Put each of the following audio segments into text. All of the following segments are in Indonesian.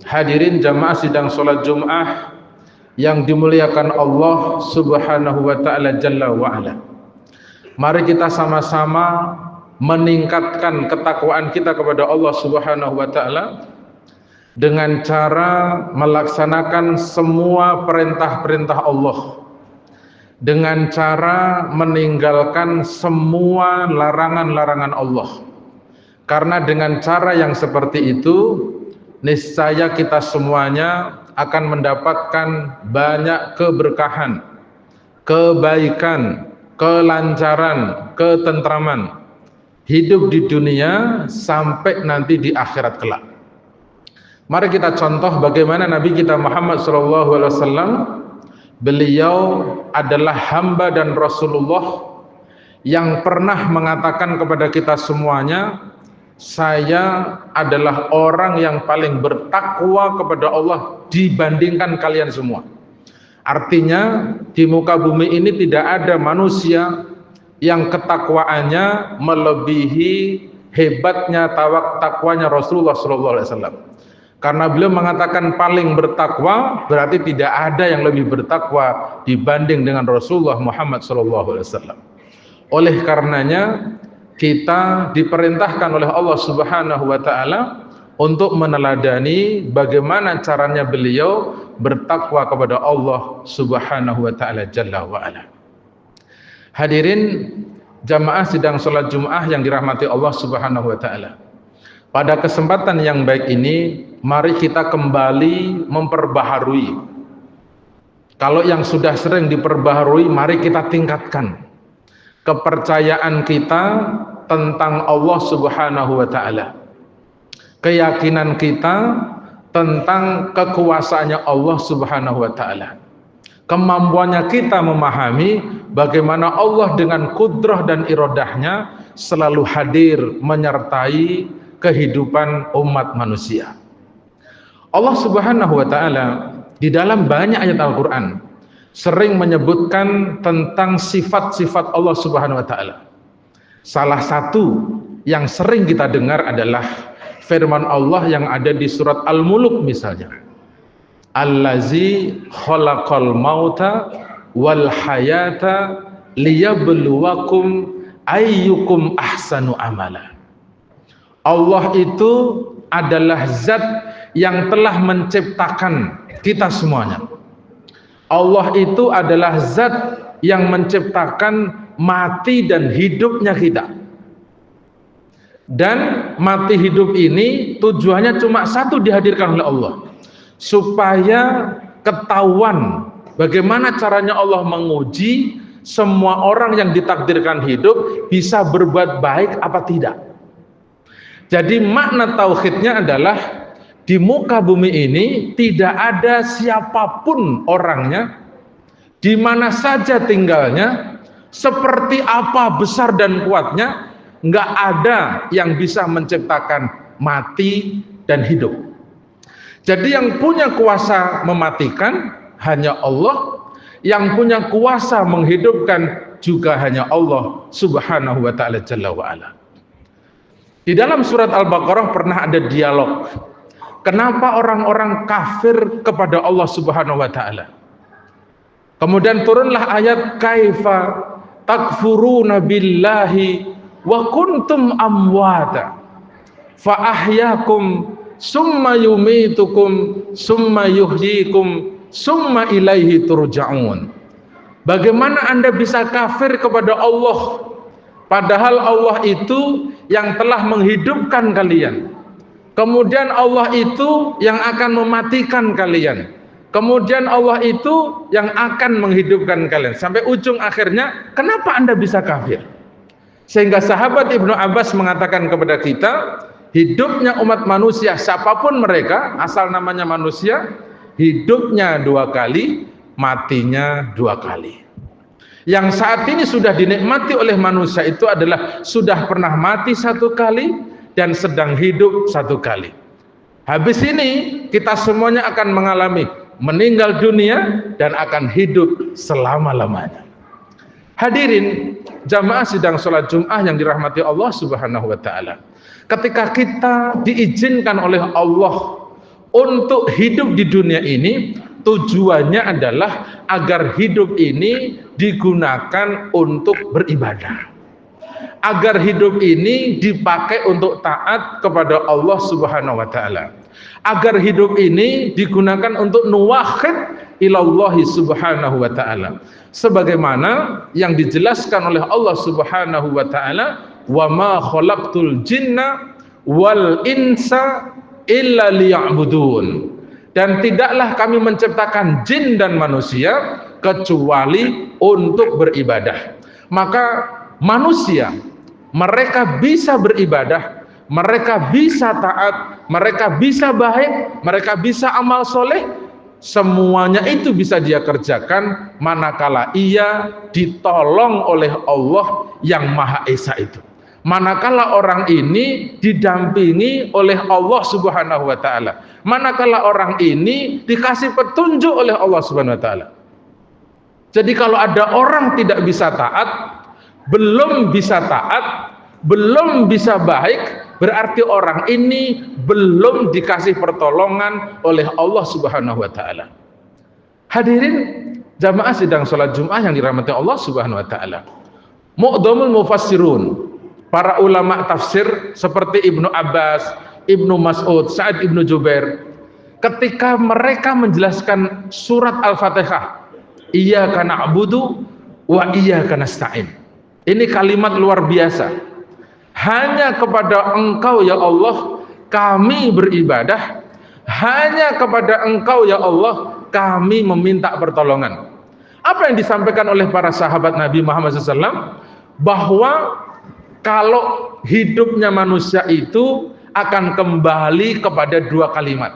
Hadirin jamaah sidang salat Jumat yang dimuliakan Allah Subhanahu wa taala Jalla wa ala. Mari kita sama-sama meningkatkan ketakwaan kita kepada Allah Subhanahu wa taala dengan cara melaksanakan semua perintah-perintah Allah, dengan cara meninggalkan semua larangan-larangan Allah. Karena dengan cara yang seperti itu, niscaya kita semuanya akan mendapatkan banyak keberkahan, kebaikan, kelancaran, ketentraman hidup di dunia sampai nanti di akhirat kelak. Mari kita contoh bagaimana Nabi kita Muhammad SAW. Beliau adalah hamba dan Rasulullah yang pernah mengatakan kepada kita semuanya, saya adalah orang yang paling bertakwa kepada Allah dibandingkan kalian semua. Artinya di muka bumi ini tidak ada manusia yang ketakwaannya melebihi hebatnya takwanya Rasulullah SAW. Karena beliau mengatakan paling bertakwa, berarti tidak ada yang lebih bertakwa dibanding dengan Rasulullah Muhammad SAW. Oleh karenanya kita diperintahkan oleh Allah Subhanahu wa taala untuk meneladani bagaimana caranya beliau bertakwa kepada Allah Subhanahu wa taala Jalla wa ala. Hadirin jamaah sidang salat Jumat yang dirahmati Allah Subhanahu wa taala. Pada kesempatan yang baik ini, mari kita kembali memperbaharui. Kalau yang sudah sering diperbaharui, mari kita tingkatkan kepercayaan kita tentang Allah Subhanahu wa taala. Keyakinan kita tentang kekuasaannya Allah Subhanahu wa taala. Kemampuannya kita memahami bagaimana Allah dengan kudrah dan iradahnya selalu hadir menyertai kehidupan umat manusia. Allah Subhanahu wa taala di dalam banyak ayat Al-Qur'an sering menyebutkan tentang sifat-sifat Allah Subhanahu wa taala. Salah satu yang sering kita dengar adalah firman Allah yang ada di surat Al-Muluk misalnya. Allazi khalaqal mauta wal hayata liyabluwakum ayyukum ahsanu amala. Allah itu adalah zat yang telah menciptakan kita semuanya. Allah itu adalah zat yang menciptakan mati dan hidupnya kita. Dan mati hidup ini tujuannya cuma satu, dihadirkan oleh Allah, supaya ketahuan bagaimana caranya Allah menguji semua orang yang ditakdirkan hidup bisa berbuat baik apa tidak. Jadi makna tauhidnya adalah di muka bumi ini tidak ada siapapun orangnya, di mana saja tinggalnya, seperti apa besar dan kuatnya, nggak ada yang bisa menciptakan mati dan hidup. Jadi yang punya kuasa mematikan hanya Allah, yang punya kuasa menghidupkan juga hanya Allah Subhanahu wa taala Jalla wa ala. Di dalam surat Al-Baqarah pernah ada dialog. Kenapa orang-orang kafir kepada Allah Subhanahu wa taala? Kemudian turunlah ayat kaifa takfuruna billahi wa kuntum amwata fa ahyakum summa yumitukum summa yuhyikum summa ilaihi turja'un. Bagaimana Anda bisa kafir kepada Allah padahal Allah itu yang telah menghidupkan kalian, kemudian Allah itu yang akan mematikan kalian, kemudian Allah itu yang akan menghidupkan kalian, sampai ujung akhirnya kenapa Anda bisa kafir? Sehingga sahabat Ibnu Abbas mengatakan kepada kita, hidupnya umat manusia siapapun mereka, asal namanya manusia, hidupnya 2 kali, matinya 2 kali. Yang saat ini sudah dinikmati oleh manusia itu adalah sudah pernah mati 1 kali dan sedang hidup 1 kali. Habis ini kita semuanya akan mengalami meninggal dunia dan akan hidup selama-lamanya. Hadirin jamaah sidang salat Jumat yang dirahmati Allah Subhanahu wa taala. Ketika kita diizinkan oleh Allah untuk hidup di dunia ini tujuannya adalah agar hidup ini digunakan untuk beribadah. Agar hidup ini dipakai untuk taat kepada Allah Subhanahu wa taala. Agar hidup ini digunakan untuk nuwahhid ilallahi Subhanahu wa taala. Sebagaimana yang dijelaskan oleh Allah Subhanahu wa taala, "Wa ma khalaqtul jinna wal insa illa liya'budun." Dan tidaklah kami menciptakan jin dan manusia kecuali untuk beribadah. Maka manusia, mereka bisa beribadah, mereka bisa taat, mereka bisa baik, mereka bisa amal soleh, semuanya itu bisa dia kerjakan manakala ia ditolong oleh Allah yang Maha Esa itu. Manakala orang ini didampingi oleh Allah Subhanahu wa taala. Manakala orang ini dikasih petunjuk oleh Allah Subhanahu wa taala. Jadi kalau ada orang tidak bisa taat, belum bisa taat, belum bisa baik, berarti orang ini belum dikasih pertolongan oleh Allah Subhanahu wa taala. Hadirin jamaah sidang salat Jumat yang dirahmati Allah Subhanahu wa taala. Mu'dhamul mufassirun, para ulama tafsir seperti Ibnu Abbas, Ibnu Mas'ud, Sa'id Ibnu Jubair, ketika mereka menjelaskan surat Al-Fatihah, iyyaka na'budu wa iyyaka nasta'in. Ini kalimat luar biasa. Hanya kepada Engkau ya Allah kami beribadah, hanya kepada Engkau ya Allah kami meminta pertolongan. Apa yang disampaikan oleh para sahabat Nabi Muhammad SAW? Bahwa kalau hidupnya manusia itu akan kembali kepada dua kalimat.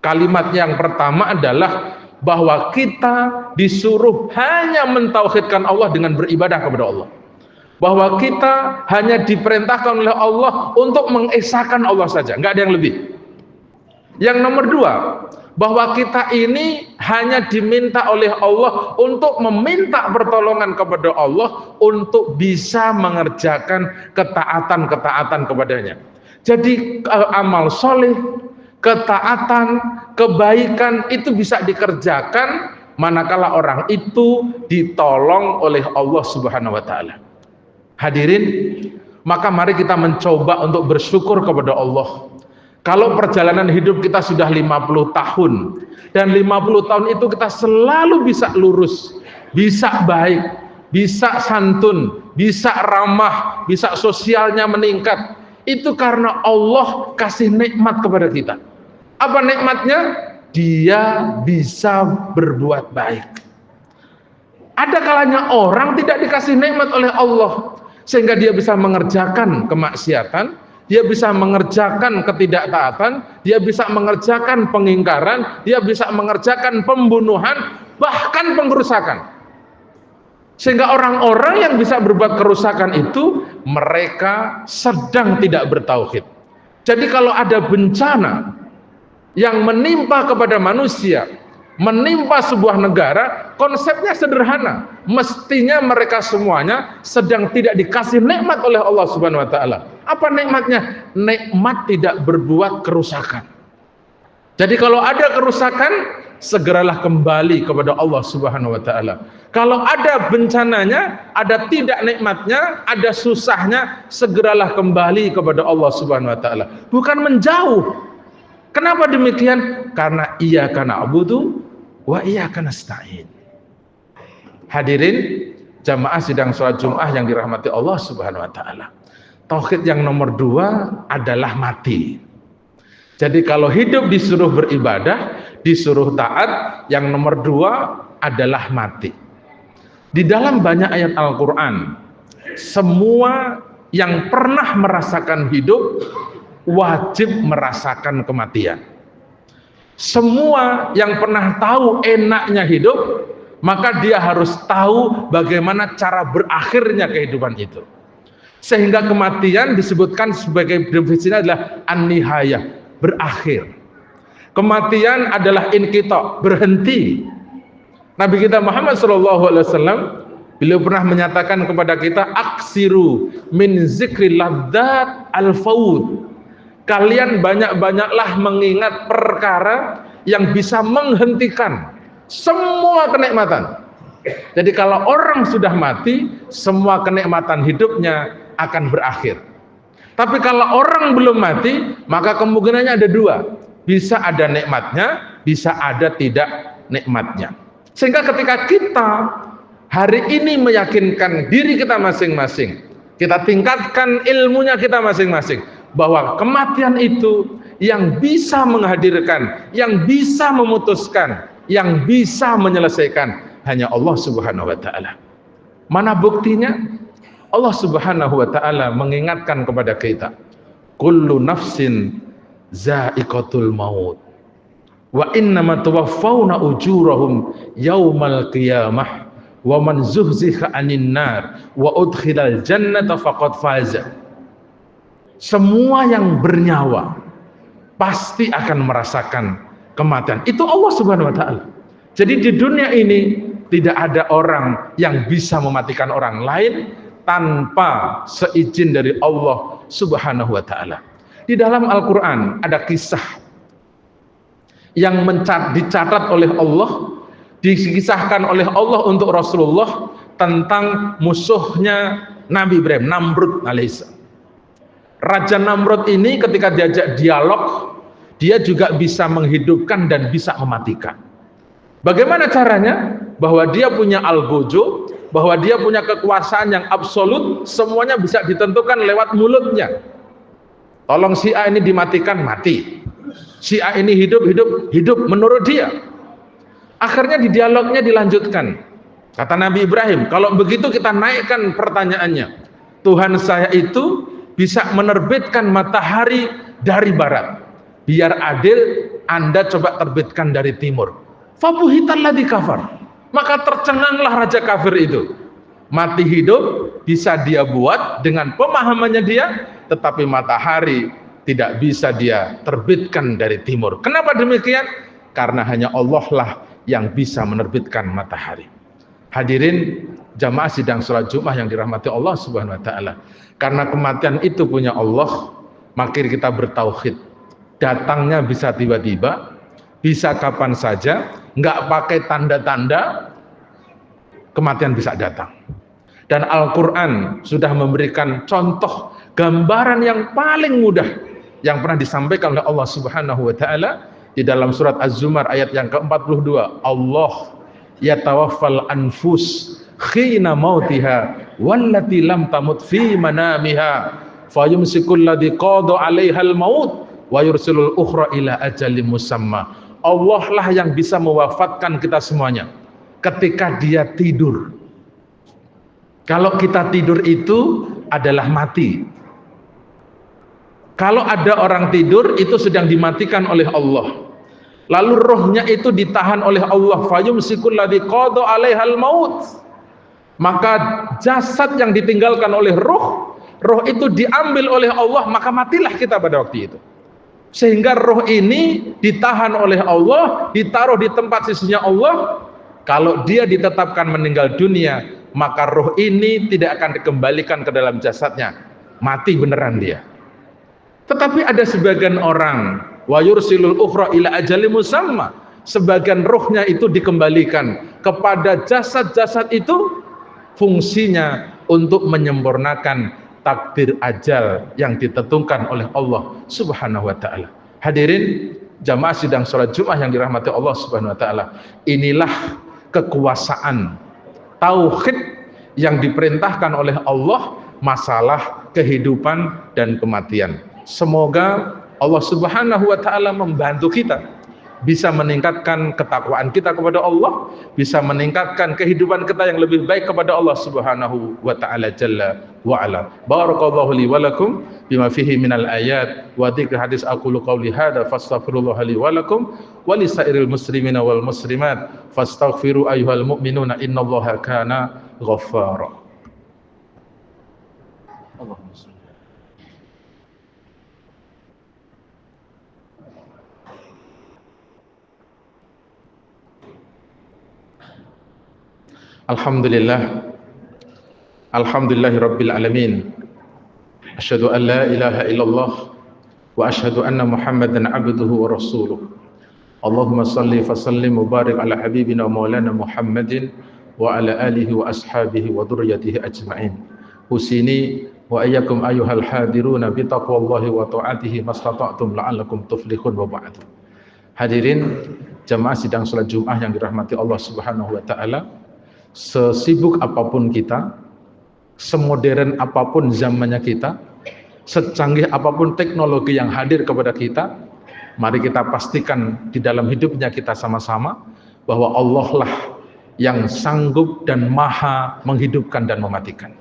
Kalimat yang pertama adalah bahwa kita disuruh hanya mentauhidkan Allah dengan beribadah kepada Allah. Bahwa kita hanya diperintahkan oleh Allah untuk mengesahkan Allah saja, nggak ada yang lebih. Yang nomor dua, bahwa kita ini hanya diminta oleh Allah untuk meminta pertolongan kepada Allah untuk bisa mengerjakan ketaatan-ketaatan kepadanya. Jadi amal soleh, ketaatan, kebaikan itu bisa dikerjakan manakala orang itu ditolong oleh Allah Subhanahu wa taala. Hadirin, maka mari kita mencoba untuk bersyukur kepada Allah. Kalau perjalanan hidup kita sudah 50 tahun dan 50 tahun itu kita selalu bisa lurus, bisa baik, bisa santun, bisa ramah, bisa sosialnya meningkat, itu karena Allah kasih nikmat kepada kita. Apa nikmatnya? Dia bisa berbuat baik. Ada kalanya orang tidak dikasih nikmat oleh Allah sehingga dia bisa mengerjakan kemaksiatan, dia bisa mengerjakan ketidaktaatan, dia bisa mengerjakan pengingkaran, dia bisa mengerjakan pembunuhan, bahkan pengrusakan. Sehingga orang-orang yang bisa berbuat kerusakan itu mereka sedang tidak bertauhid. Jadi kalau ada bencana yang menimpa kepada manusia, menimpa sebuah negara, konsepnya sederhana. Mestinya mereka semuanya sedang tidak dikasih nikmat oleh Allah Subhanahu wa taala. Apa nikmatnya? Nikmat tidak berbuat kerusakan. Jadi kalau ada kerusakan, segeralah kembali kepada Allah Subhanahu wa taala. Kalau ada bencananya, ada tidak nikmatnya, ada susahnya, segeralah kembali kepada Allah Subhanahu wa taala. Bukan menjauh. Kenapa demikian? Karena iyyaka na'budu wa iyyaka nasta'in. Hadirin jamaah sidang salat Jumat yang dirahmati Allah Subhanahu wa taala. Tauhid yang nomor dua adalah mati. Jadi kalau hidup disuruh beribadah, disuruh taat, yang nomor dua adalah mati. Di dalam banyak ayat Al-Quran, semua yang pernah merasakan hidup wajib merasakan kematian. Semua yang pernah tahu enaknya hidup, maka dia harus tahu bagaimana cara berakhirnya kehidupan itu. Sehingga kematian disebutkan sebagai definisinya adalah an-nihayah, berakhir. Kematian adalah inqita, berhenti. Nabi kita Muhammad SAW, beliau pernah menyatakan kepada kita, aksiru min zikri ladzat al-faud. kalian banyak-banyaklah mengingat perkara yang bisa menghentikan semua kenikmatan. Jadi kalau orang sudah mati, semua kenikmatan hidupnya akan berakhir. Tapi kalau orang belum mati, maka kemungkinannya ada dua. Bisa ada nikmatnya, bisa ada tidak nikmatnya. Sehingga ketika kita hari ini meyakinkan diri kita masing-masing, kita tingkatkan ilmunya kita masing-masing, bahwa kematian itu yang bisa menghadirkan, yang bisa memutuskan, yang bisa menyelesaikan hanya Allah Subhanahu wa taala. Mana buktinya? Allah Subhanahu wa taala mengingatkan kepada kita, kullu nafsin za'iqatul maut wa innama tuwaffawna ujurahum yaumal qiyamah wa man zuhziha 'anil nar wa udkhilal jannata faqad faza. Semua yang bernyawa pasti akan merasakan kematian. Itu Allah Subhanahu wa taala. Jadi di dunia ini tidak ada orang yang bisa mematikan orang lain tanpa seizin dari Allah Subhanahu wa taala. Di dalam Al-Qur'an ada kisah yang dicatat oleh Allah, dikisahkan oleh Allah untuk Rasulullah tentang musuhnya Nabi Ibrahim, Namrud alaihissalam. Raja Namrud ini ketika diajak dialog, dia juga bisa menghidupkan dan bisa mematikan. Bagaimana caranya? Bahwa dia punya algojo, bahwa dia punya kekuasaan yang absolut, semuanya bisa ditentukan lewat mulutnya. Tolong si A ini dimatikan, mati. Si A ini hidup menurut dia. Akhirnya di dialognya dilanjutkan. Kata Nabi Ibrahim, kalau begitu kita naikkan pertanyaannya. Tuhan saya itu bisa menerbitkan matahari dari barat. Biar adil, Anda coba terbitkan dari timur. Fabuhitalladzi kafar. Maka tercenganglah raja kafir itu. Mati hidup bisa dia buat dengan pemahamannya dia, tetapi matahari tidak bisa dia terbitkan dari timur. Kenapa demikian? Karena hanya Allah lah yang bisa menerbitkan matahari. Hadirin jamaah sidang sholat Jumat yang dirahmati Allah Subhanahu wa taala. Karena kematian itu punya Allah, maka kita bertauhid. Datangnya bisa tiba-tiba, bisa kapan saja, nggak pakai tanda-tanda, kematian bisa datang. Dan Al-Quran sudah memberikan contoh gambaran yang paling mudah yang pernah disampaikan oleh Allah Subhanahu wa taala di dalam surat Az-Zumar ayat yang ke-42. Allah yatawaffal anfus khina mautiha wallati lam tamut fi manamiha fayumsikul ladzi qada 'alaihal maut wa yursilul ukhra ila ajalin musamma. Allah lah yang bisa mewafatkan kita semuanya ketika dia tidur. Kalau kita tidur itu adalah mati. Kalau ada orang tidur itu sedang dimatikan oleh Allah. Lalu rohnya itu ditahan oleh Allah. Fayumsikul ladzi qada 'alaihal maut. Maka jasad yang ditinggalkan oleh roh itu diambil oleh Allah, maka matilah kita pada waktu itu. Sehingga roh ini ditahan oleh Allah, ditaruh di tempat sisinya Allah. Kalau dia ditetapkan meninggal dunia, maka roh ini tidak akan dikembalikan ke dalam jasadnya, mati beneran dia. Tetapi ada sebagian orang, wa yursilul ukhra ila ajalin musamma, sebagian rohnya itu dikembalikan kepada jasad-jasad itu, fungsinya untuk menyempurnakan takdir ajal yang ditentukan oleh Allah Subhanahu wa taala. Hadirin jamaah sidang salat Jumat yang dirahmati Allah Subhanahu wa taala, inilah kekuasaan tauhid yang diperintahkan oleh Allah masalah kehidupan dan kematian. Semoga Allah Subhanahu wa taala membantu kita bisa meningkatkan ketakwaan kita kepada Allah, bisa meningkatkan kehidupan kita yang lebih baik kepada Allah Subhanahu wa taala jalla wa ala. Barakallahu li wa lakum bima fihi minal ayat wa dzikr hadis. Aqulu qouli hadza fastaghfirullah li wa lakum wa lisairil muslimina wal muslimat fastaghfiru ayyuhal mu'minuna innallaha kana ghaffara. Allahumma shalli. Alhamdulillah, alhamdulillahi rabbil alamin. Asyhadu an la ilaha illallah wa asyhadu anna Muhammadan abduhu wa rasuluh. Allahumma salli fa sallim wa barik ala habibina maulana Muhammadin wa ala alihi wa ashabihi wa dzurriyyatihi ajmain. Husini wa ayyakum ayyuhal hadiruna bi taqwallahi wa ta'atihi mastata'tum la'allakum tuflihun wa ba'd. Hadirin jamaah sidang salat Jumat yang dirahmati Allah Subhanahu wa taala, sesibuk apapun kita, semodern apapun zamannya kita, secanggih apapun teknologi yang hadir kepada kita, mari kita pastikan di dalam hidupnya kita sama-sama bahwa Allah lah yang sanggup dan maha menghidupkan dan mematikan.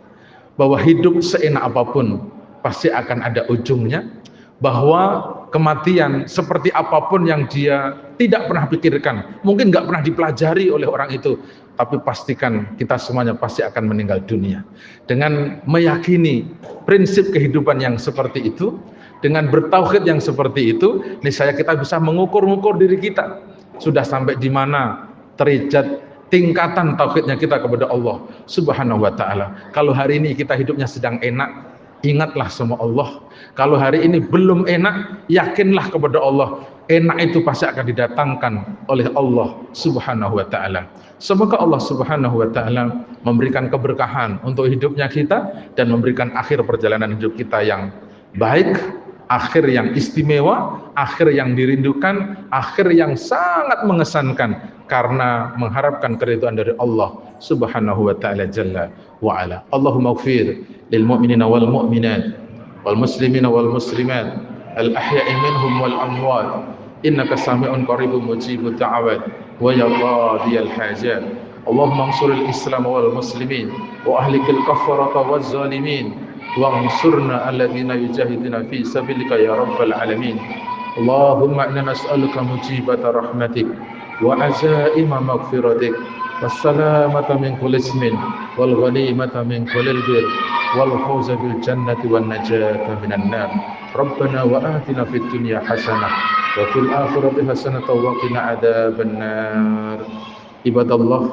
Bahwa hidup seenak apapun pasti akan ada ujungnya. Bahwa kematian seperti apapun yang dia tidak pernah pikirkan, mungkin nggak pernah dipelajari oleh orang itu, tapi pastikan kita semuanya pasti akan meninggal dunia. Dengan meyakini prinsip kehidupan yang seperti itu, dengan bertauhid yang seperti itu, niscaya kita bisa mengukur-ukur diri kita sudah sampai di mana derajat tingkatan tauhidnya kita kepada Allah Subhanahu wa taala. Kalau hari ini kita hidupnya sedang enak, ingatlah sama Allah. Kalau hari ini belum enak, yakinlah kepada Allah. Enak itu pasti akan didatangkan oleh Allah Subhanahu wa taala. Semoga Allah Subhanahu wa taala memberikan keberkahan untuk hidupnya kita dan memberikan akhir perjalanan hidup kita yang baik, akhir yang istimewa, akhir yang dirindukan, akhir yang sangat mengesankan karena mengharapkan keridhaan dari Allah Subhanahu wa taala jalla wa ala. Allahumma ighfir lil mu'minina wal mu'minat wal muslimina wal muslimat al ahya'i minhum wal amwat innaka sami'un qaribun mujibud da'awat wa ya qadiyal hajat. Allahumma ansuril islam wal muslimin wa ahlikil kafarata waz zalimin وانصرنا الذين يجاهدون في سبيلك يا رب العالمين. اللهم إنا نسألك مجيبة رحمتك وعزائم مغفرتك والسلامة من كل اسم والغنيمة من كل البر والفوز بالجنة والنجاة من النار. ربنا وآتنا في الدنيا حسنة وفي الآخرة حسنة وقنا عذاب النار. عباد الله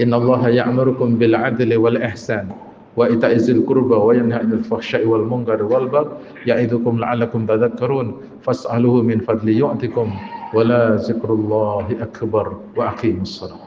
إن الله يأمركم بالعدل والإحسان wa ita'izil qurba wa yanha 'anil fahsya'i wal munkari wal baghi ya'idukum la'allakum tadhakkarun fas'aluhu min fadli yu'tikum wa la zikrullahi akbar wa aqimus shalah.